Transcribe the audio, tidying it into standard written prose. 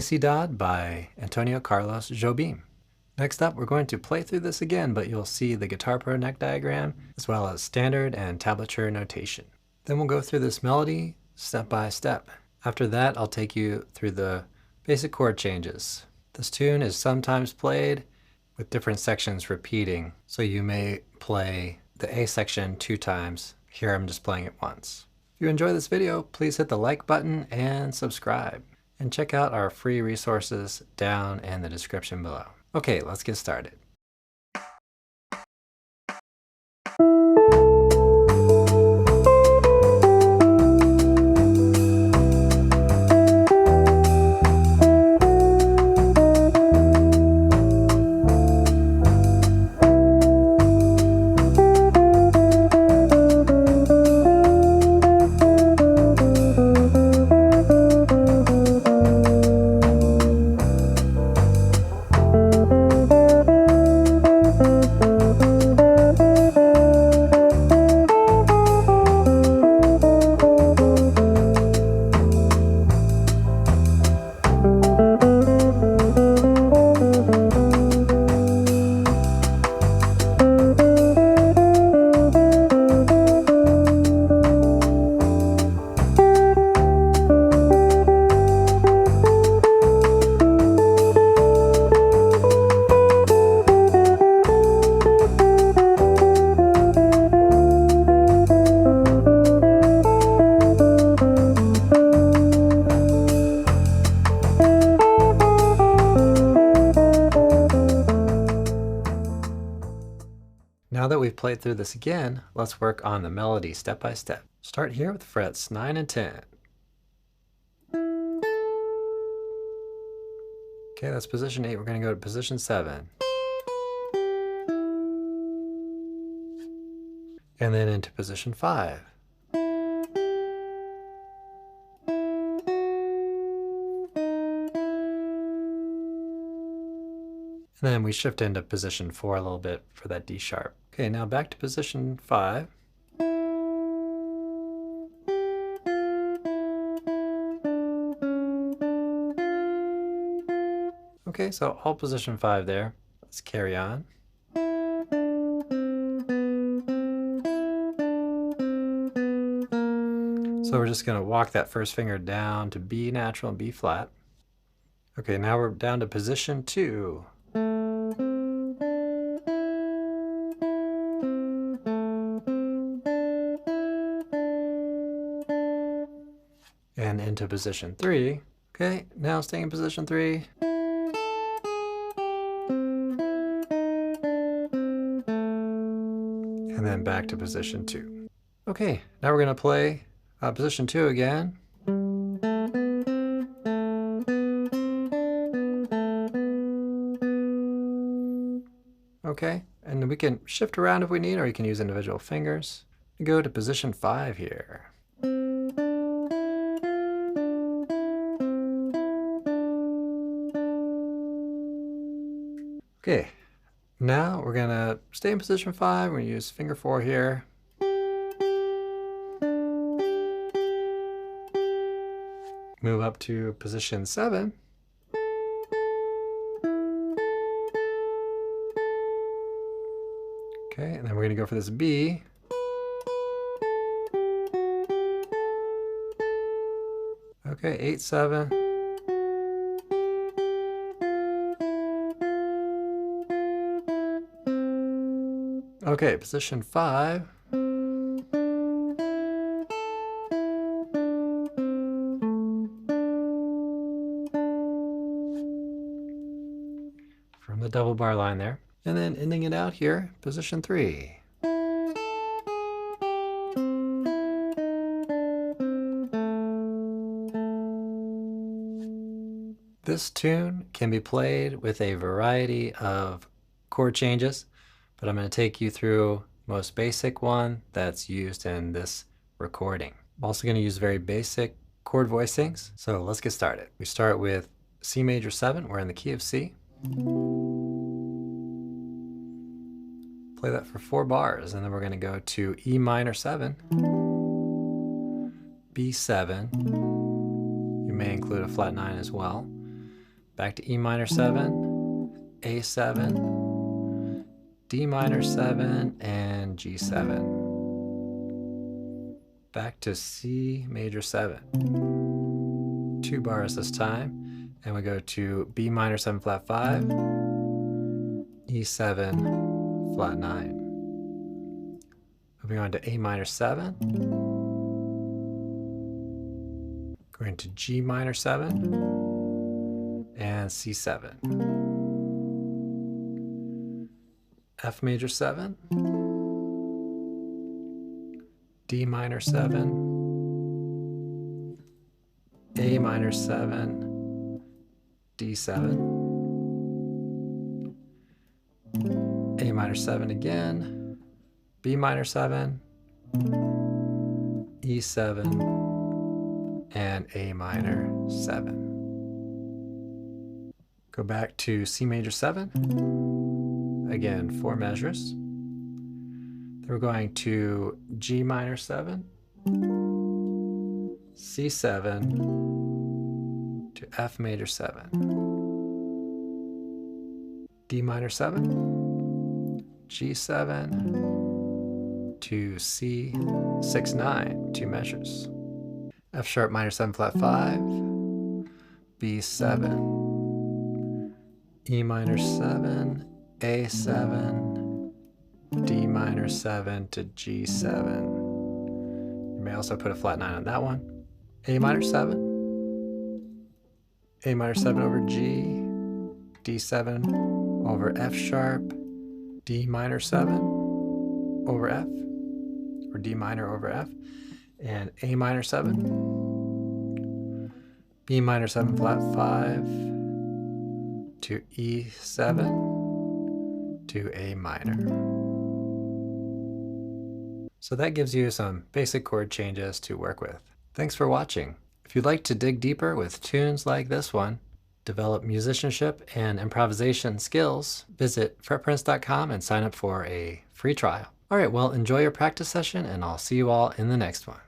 Felicidade by Antonio Carlos Jobim. Next up, we're going to play through this again, but you'll see the Guitar Pro neck diagram, as well as standard and tablature notation. Then we'll go through this melody step by step. After that, I'll take you through the basic chord changes. This tune is sometimes played with different sections repeating, so you may play the A section 2 times. Here I'm just playing it once. If you enjoy this video, please hit the like button and subscribe. And check out our free resources down in the description below. Okay, let's get started. Now that we've played through this again, let's work on the melody step by step. Start here with frets 9 and 10. Okay, that's position 8. We're going to go to position 7. And then into position 5. And then we shift into position 4 a little bit for that D sharp. Okay, now back to position 5. Okay, so all position 5 there. Let's carry on. So we're just going to walk that first finger down to B natural and B flat. Okay, now we're down to position 2. And into position 3. Okay, now staying in position 3. And then back to position 2. Okay, now we're going to play position 2 again. Okay, and we can shift around if we need, or you can use individual fingers. Go to position 5 here. Okay, now we're going to stay in position 5. We're going to use finger 4 here. Move up to position 7. Okay, and then we're going to go for this B. Okay, 8, 7. Okay, position 5. From the double bar line there. And then ending it out here, position 3. This tune can be played with a variety of chord changes, but I'm going to take you through the most basic one that's used in this recording. I'm also going to use very basic chord voicings, so let's get started. We start with C major 7, we're in the key of C. Play that for 4 bars, and then we're going to go to E minor 7, B7, you may include a flat 9 as well, back to E minor 7, A7, D minor 7, and G7. Back to C major 7. 2 bars this time, and we go to B minor 7 flat 5, E7 flat 9. Moving on to A minor 7, going to G minor 7, and C7. F major 7, D minor 7, A minor 7, D7, A minor 7 again, B minor 7, E7, and A minor 7. Go back to C major 7, again 4 measures. Then we're going to G minor 7, C7, to F major 7, D minor 7, G7, to C 6 9, 2 measures. F sharp minor 7 flat 5, B7, E minor 7, A7, D minor 7 to G7. You may also put a flat 9 on that one. A minor 7, A minor 7 over G, D7 over F sharp, D minor 7 over F, or D minor over F, and A minor 7, B minor 7 flat 5, to E7, to A minor. So that gives you some basic chord changes to work with. Thanks for watching. If you'd like to dig deeper with tunes like this one, develop musicianship and improvisation skills, visit Fretprints.com and sign up for a free trial. All right, well, enjoy your practice session, and I'll see you all in the next one.